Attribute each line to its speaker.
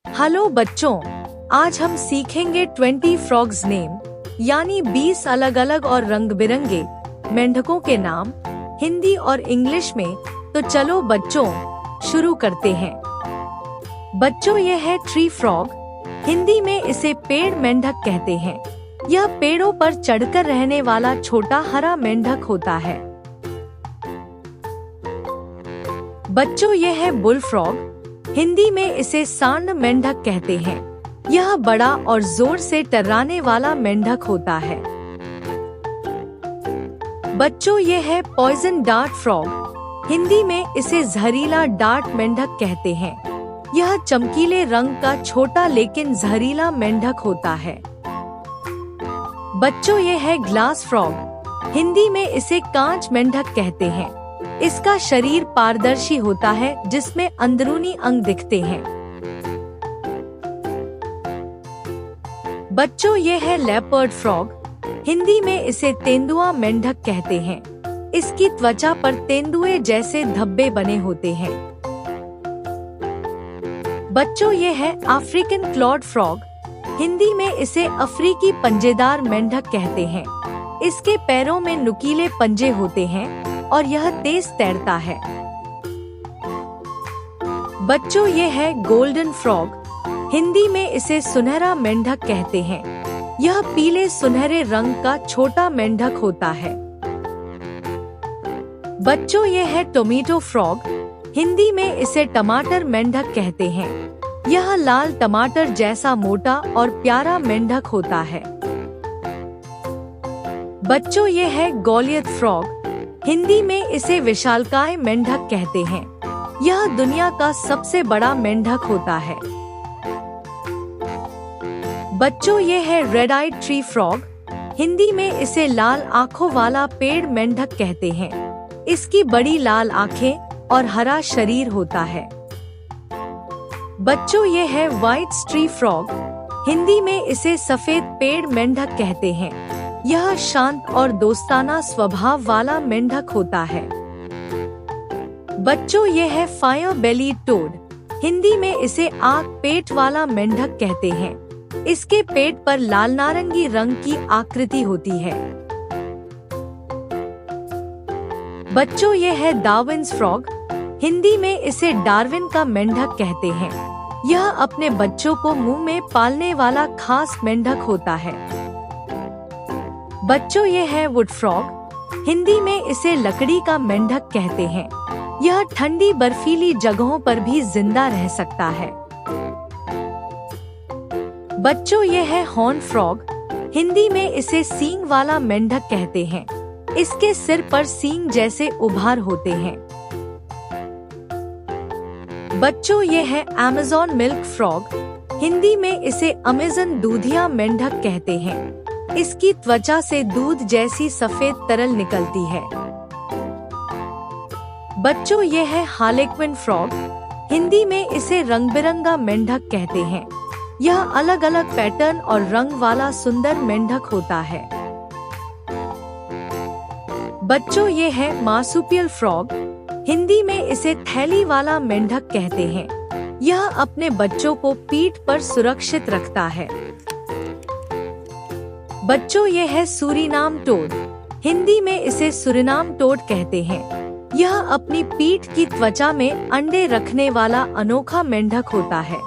Speaker 1: Hello बच्चों, आज हम सीखेंगे 20 फ्रॉग्स नेम यानी 20 अलग अलग और रंग बिरंगे मेंढकों के नाम हिंदी और इंग्लिश में। तो चलो बच्चों शुरू करते हैं। बच्चों ये है ट्री फ्रॉग, हिंदी में इसे पेड़ मेंढक कहते हैं। यह पेड़ों पर चढ़कर रहने वाला छोटा हरा मेंढक होता है। बच्चों ये है बुल फ्रॉग, हिंदी में इसे सांड मेंढक कहते हैं। यह बड़ा और जोर से टर्राने वाला मेंढक होता है। बच्चों ये है पॉइजन डार्ट फ्रॉग, हिंदी में इसे जहरीला डार्ट मेंढक कहते हैं। यह चमकीले रंग का छोटा लेकिन जहरीला मेंढक होता है। बच्चों ये है ग्लास फ्रॉग, हिंदी में इसे कांच मेंढक कहते हैं। इसका शरीर पारदर्शी होता है जिसमें अंदरूनी अंग दिखते हैं। बच्चों ये है लेपर्ड फ्रॉग, हिंदी में इसे तेंदुआ मेंढक कहते हैं। इसकी त्वचा पर तेंदुए जैसे धब्बे बने होते हैं। बच्चों ये है अफ्रीकन क्लॉड फ्रॉग, हिंदी में इसे अफ्रीकी पंजेदार मेंढक कहते हैं। इसके पैरों में नुकीले पंजे होते हैं और यह तेज तैरता है। बच्चों ये है गोल्डन फ्रॉग, हिंदी में इसे सुनहरा मेंढक कहते हैं। यह पीले सुनहरे रंग का छोटा मेंढक होता है। बच्चों ये है टोमेटो फ्रॉग, हिंदी में इसे टमाटर मेंढक कहते हैं। यह लाल टमाटर जैसा मोटा और प्यारा मेंढक होता है। बच्चों ये है गोलियत फ्रॉग, हिंदी में इसे विशालकाय मेंढक कहते हैं। यह दुनिया का सबसे बड़ा मेंढक होता है। बच्चों ये है red eyed tree frog, Hindi में इसे लाल आँखों वाला पेड़ मेंढक कहते हैं। इसकी बड़ी लाल आँखें और हरा शरीर होता है। बच्चों ये है व्हाइट स्ट्री फ्रॉग, हिंदी में इसे सफेद पेड़ मेंढक कहते हैं। यह शांत और दोस्ताना स्वभाव वाला मेंढक होता है। बच्चों ये है फायर बेली टोड, हिंदी में इसे आग पेट वाला मेंढक कहते हैं। इसके पेट पर लाल नारंगी रंग की आकृति होती है। बच्चों ये है डार्विन्स फ्रॉग, हिंदी में इसे डार्विन का मेंढक कहते हैं। यह अपने बच्चों को मुंह में पालने वाला खास मेंढक होता है। बच्चों ये है वुड फ्रॉग, हिंदी में इसे लकड़ी का मेंढक कहते हैं। यह ठंडी बर्फीली जगहों पर भी जिंदा रह सकता है। बच्चों ये है हॉर्न फ्रॉग, हिंदी में इसे सींग वाला मेंढक कहते हैं। इसके सिर पर सींग जैसे उभार होते हैं। बच्चों ये है अमेज़न मिल्क फ्रॉग, हिंदी में इसे अमेज़न दूधिया मेंढक कहते हैं। इसकी त्वचा से दूध जैसी सफेद तरल निकलती है। बच्चों ये है हार्लेक्विन फ्रॉग, हिंदी में इसे रंग बिरंगा मेंढक कहते हैं। यह अलग अलग पैटर्न और रंग वाला सुंदर मेंढक होता है। बच्चों ये है मार्सुपियल फ्रॉग, हिंदी में इसे थैली वाला मेंढक कहते हैं। यह अपने बच्चों को पीठ पर सुरक्षित रखता है। बच्चों ये है सूरीनाम टोड, हिंदी में इसे सुरीनाम टोड कहते हैं। यह अपनी पीठ की त्वचा में अंडे रखने वाला अनोखा मेंढक होता है।